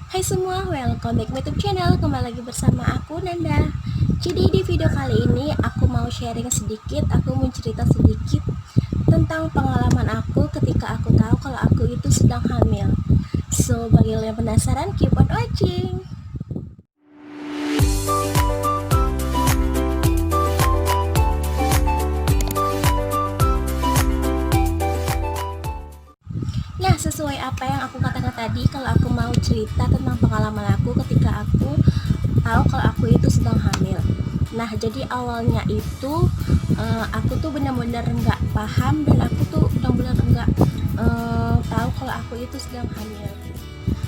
Hai semua, welcome back to YouTube channel. Kembali lagi bersama aku Nanda. Jadi di video kali ini aku mau sharing sedikit, aku mau cerita sedikit tentang pengalaman aku ketika aku tahu kalau aku itu sedang hamil. So, bagi yang penasaran, keep on watching. Nah, sesuai apa yang aku katakan tadi, kalau aku mau cerita tentang pengalaman aku ketika aku tahu kalau aku itu sedang hamil. Nah, jadi awalnya itu aku tuh benar-benar nggak paham dan aku tuh benar-benar nggak tahu kalau aku itu sedang hamil.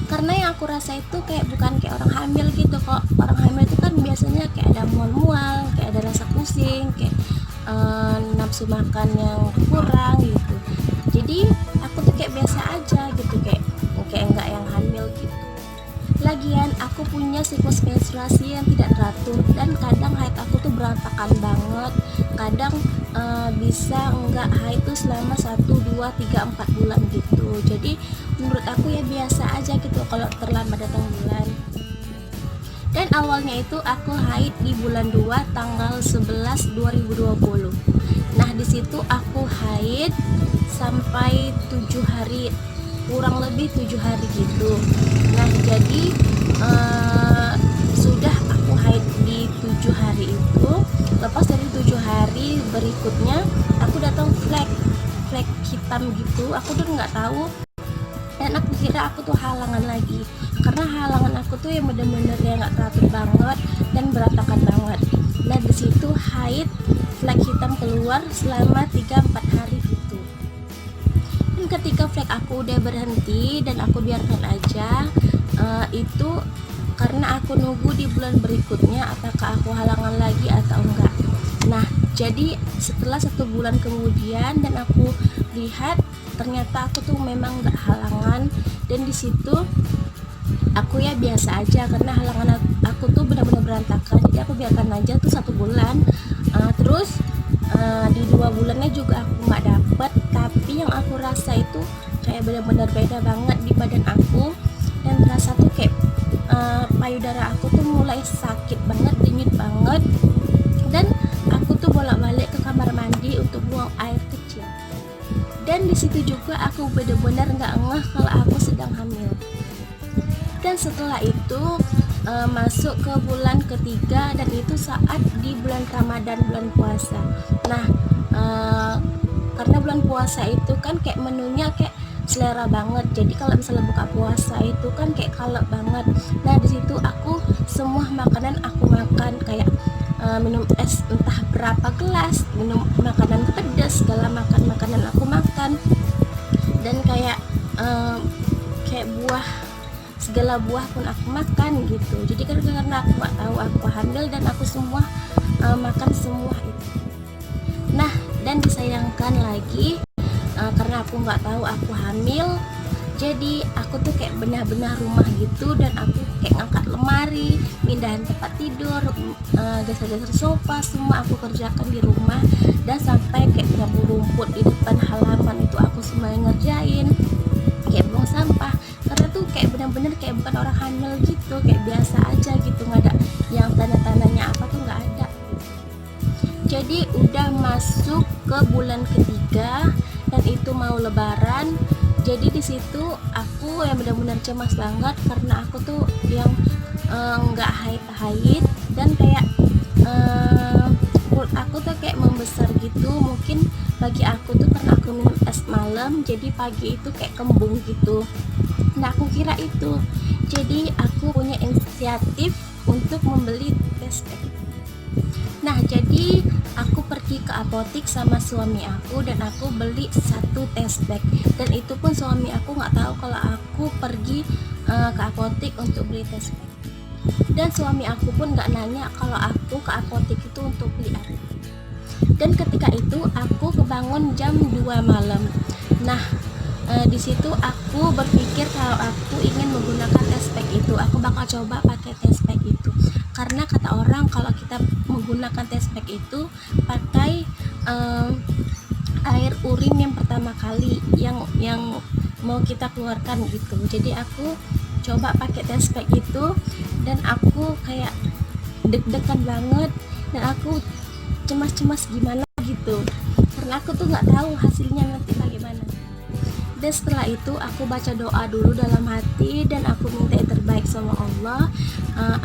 Karena yang aku rasa itu kayak bukan kayak orang hamil gitu kok. Orang hamil itu kan biasanya kayak ada mual-mual, kayak ada rasa pusing, kayak nafsu makan yang kurang gitu. Jadi aku tuh kayak biasa aja gitu, kayak enggak yang hamil gitu. Lagian aku punya siklus menstruasi yang tidak teratur dan kadang haid aku tuh berantakan banget. Kadang bisa enggak haid tuh selama 1, 2, 3, 4 bulan gitu. Jadi menurut aku ya biasa aja gitu kalau terlambat datang bulan. Dan awalnya itu aku haid di bulan 2 tanggal 11 2020. Nah, di situ aku haid sampai 7 hari, kurang lebih 7 hari gitu. Nah, jadi sudah aku haid di 7 hari itu. Lepas dari 7 hari berikutnya aku datang flek hitam gitu. Aku tuh nggak tahu dan aku kira aku tuh halangan lagi, karena halangan aku tuh yang bener-bener yang nggak teratur banget dan berantakan banget. Nah, di situ haid flek hitam keluar selama 3-4 hari gitu. Dan ketika flek aku udah berhenti dan aku biarkan aja, itu karena aku nunggu di bulan berikutnya apakah aku halangan lagi atau enggak. Nah, jadi setelah 1 bulan kemudian dan aku lihat ternyata aku tuh memang nggak halangan, dan di situ aku ya biasa aja karena halangan aku tuh benar-benar berantakan. Jadi aku biarkan aja tuh 1 bulan. Terus di 2 bulannya juga aku nggak dapet, tapi yang aku rasa itu kayak benar-benar beda banget di badan aku, dan terasa tuh kayak payudara aku tuh mulai sakit banget, denyut banget, dan aku tuh bolak-balik ke kamar mandi untuk buang air kecil. Dan di situ juga aku benar-benar nggak ngeh kalau aku sedang hamil. Dan setelah itu masuk ke bulan ketiga, dan itu saat di bulan Ramadan, bulan puasa. Nah, karena bulan puasa itu kan kayak menunya kayak selera banget. Jadi kalau misalnya buka puasa itu kan kayak kalep banget. Nah, di situ aku semua makanan aku makan, kayak minum es entah berapa gelas, minum makanan pedas, segala makanan aku makan, dan kayak buah, segala buah pun aku makan gitu. Jadi karena aku nggak tahu aku hamil dan aku semua makan semua itu. Nah, dan disayangkan lagi karena aku nggak tahu aku hamil, jadi aku tuh kayak benar-benar rumah gitu, dan aku kayak ngangkat lemari, pindahin tempat tidur, geser-geser sofa, semua aku kerjakan di rumah. Dan sampai kayak nyapu rumput di depan halaman itu aku semuanya ngerjain, kayak buang sampah, karena tuh kayak benar-benar kayak bukan orang hamil gitu, kayak biasa aja gitu, nggak ada yang tanda-tandanya apa tuh, nggak ada. Jadi udah masuk ke bulan ketiga dan itu mau lebaran. Jadi di situ aku yang benar-benar cemas banget karena aku tuh yang nggak haid dan kayak perut aku tuh kayak membesar gitu. Mungkin bagi aku tuh karena aku minum es malam, jadi pagi itu kayak kembung gitu. Nah, aku kira itu. Jadi aku punya inisiatif untuk membeli tes pack. Nah, jadi aku pergi ke apotik sama suami aku dan aku beli 1 test bag. Dan itu pun suami aku nggak tahu kalau aku pergi ke apotik untuk beli test bag. Dan suami aku pun nggak nanya kalau aku ke apotik itu untuk beli apa. Dan ketika itu aku kebangun jam 2 malam. Nah, di situ aku berpikir kalau aku ingin menggunakan test pack itu, aku bakal coba pakai test pack itu. Karena kata orang kalau kita menggunakan test pack itu pakai air urin yang pertama kali yang mau kita keluarkan gitu. Jadi aku coba pakai test pack itu, dan aku kayak deg-degan banget, dan aku cemas-cemas gimana gitu, karena aku tuh nggak tahu hasilnya nanti bagaimana. Dan setelah itu aku baca doa dulu dalam hati, dan aku minta yang terbaik sama Allah.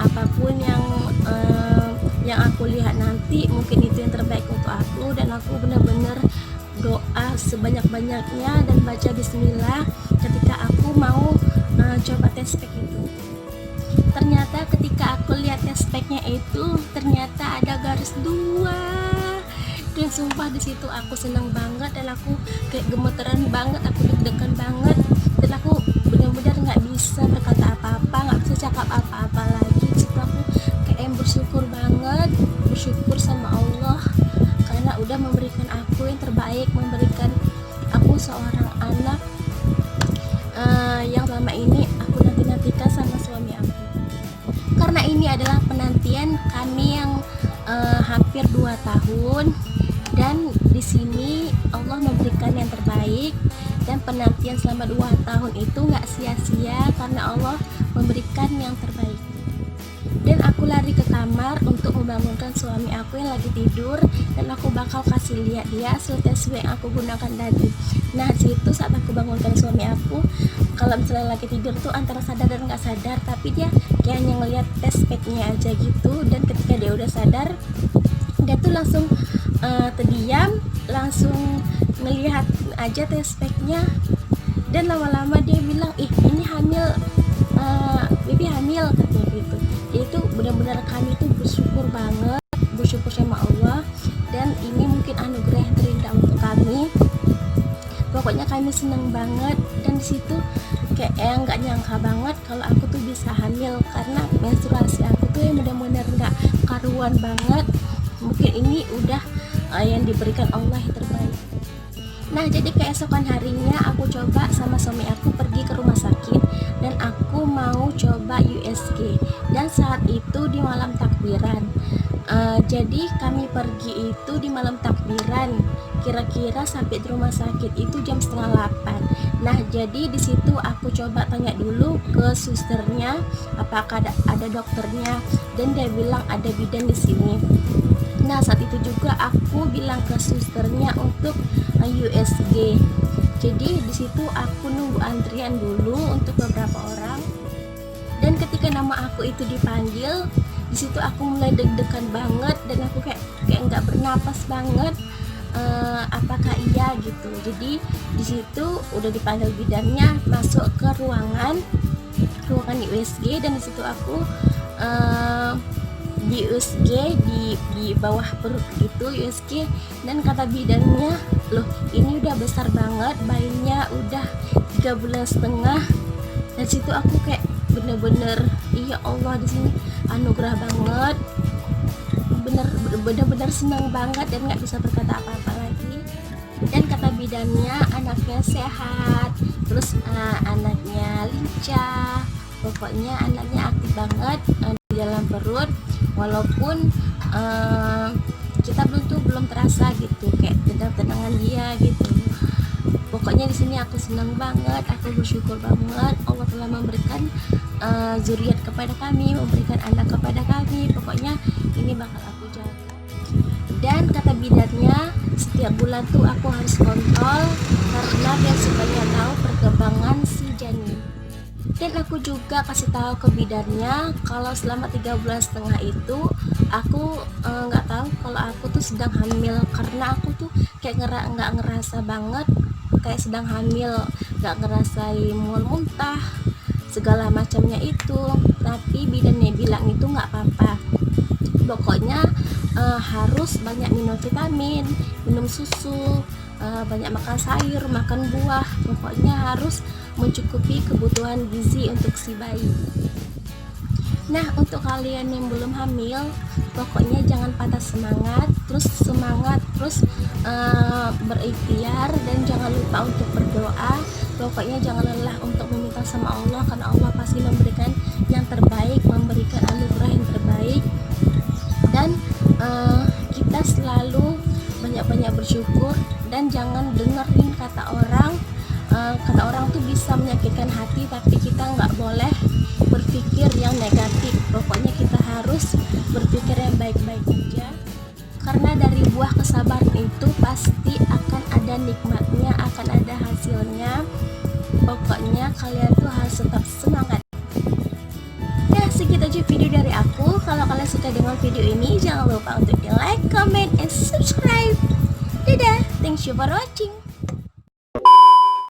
Apapun yang aku lihat nanti, mungkin itu yang terbaik untuk aku, dan aku benar-benar doa sebanyak-banyaknya dan baca bismillah ketika aku mau coba test pack itu. Ternyata ketika aku lihat test packnya itu, ternyata ada garis 2, dan sumpah di situ aku senang banget, dan aku kayak gemeteran banget, aku deg-degan banget, dan aku benar-benar nggak bisa berkata apa-apa, nggak bisa cakap apa-apa lagi. Di situ aku kayak bersyukur banget, bersyukur sama Allah karena udah memberikan aku yang terbaik, memberikan aku seorang anak yang selama ini aku nanti-nantikan sama suami aku. Karena ini adalah penantian kami yang hampir 2 tahun, dan di sini Allah memberikan yang terbaik, dan penantian selama 2 tahun itu nggak sia-sia karena Allah memberikan yang terbaik. Dan aku lari ke kamar untuk membangunkan suami aku yang lagi tidur, dan aku bakal kasih lihat dia hasil tes yang aku gunakan tadi. Nah situ saat aku bangunkan suami aku, kalau misalnya lagi tidur tuh antara sadar dan nggak sadar, tapi dia kayak hanya ngeliat tes packnya aja gitu, dan ketika dia udah sadar, dia tuh langsung terdiam, langsung ngelihat aja tes packnya, dan lama-lama dia bilang, ih ini hamil, Bibi hamil, katanya gitu. Itu benar-benar kami tuh bersyukur banget, bersyukur sama Allah, dan ini mungkin anugerah yang terindah untuk kami. Pokoknya kami seneng banget, dan disitu kayak nggak nyangka banget kalau aku tuh bisa hamil, karena menstruasi aku tuh yang benar-benar nggak karuan banget. Mungkin ini udah yang diberikan Allah yang terbaik. Nah jadi keesokan harinya aku coba sama suami aku pergi ke rumah sakit, dan aku mau coba USG, dan saat itu di malam takbiran. Jadi kami pergi itu di malam takbiran, kira-kira sampai di rumah sakit itu jam 7:30. Nah jadi di situ aku coba tanya dulu ke susternya apakah ada dokternya, dan dia bilang ada bidan di sini. Nah saat itu juga aku bilang ke susternya untuk USG. Jadi di situ aku nunggu antrian dulu untuk beberapa orang, dan ketika nama aku itu dipanggil, di situ aku mulai deg-degan banget, dan aku kayak nggak bernapas banget. Apakah iya gitu. Jadi di situ udah dipanggil bidannya, masuk ke ruangan USG, dan di situ aku di USG di bawah perut gitu USG, dan kata bidannya, loh ini udah besar banget, bayinya udah 3,5 bulan. Dan situ aku kayak bener-bener iya Allah, di sini anugerah banget, bener-bener senang banget, dan nggak bisa berkata apa-apa lagi. Dan kata bidannya anaknya sehat, terus anaknya lincah, pokoknya anaknya aktif banget di dalam perut, walaupun kita belum terasa gitu, kayak tenang-tenangan dia gitu. Pokoknya di sini aku senang banget, aku bersyukur banget Allah telah memberikan zuriat kepada kami, memberikan anak kepada kami. Pokoknya ini bakal aku jaga. Dan kata bidannya setiap bulan tuh aku harus kontrol, karena biar supaya tahu perkembangan si janin. Dan aku juga kasih tahu ke bidannya kalau selama 3,5 bulan itu aku nggak tahu kalau aku tuh sedang hamil, karena aku tuh kayak nggak ngerasa banget kayak sedang hamil, nggak ngerasain mual-muntah segala macamnya itu. Tapi bidannya bilang itu nggak apa-apa, pokoknya harus banyak minum vitamin, minum susu, banyak makan sayur, makan buah, pokoknya harus mencukupi kebutuhan gizi untuk si bayi. Nah untuk kalian yang belum hamil, pokoknya jangan patah semangat, terus berikhtiar, dan jangan lupa untuk berdoa. Pokoknya jangan lelah untuk meminta sama Allah, karena Allah pasti memberikan yang terbaik, memberikan anugerah yang terbaik. Dan kita selalu banyak-banyak bersyukur, dan jangan dengerin kata orang tuh bisa menyakitkan hati, tapi kita nggak boleh berpikir yang negatif. Pokoknya kita harus berpikir yang baik-baik aja, karena dari buah kesabaran itu pasti akan ada nikmatnya, akan ada hasilnya. Pokoknya kalian tuh harus tetap semangat. Ya, segitu aja video dari aku. Kalau kalian suka dengan video ini, jangan lupa untuk di like, comment, and subscribe. Dadah, thanks you for watching.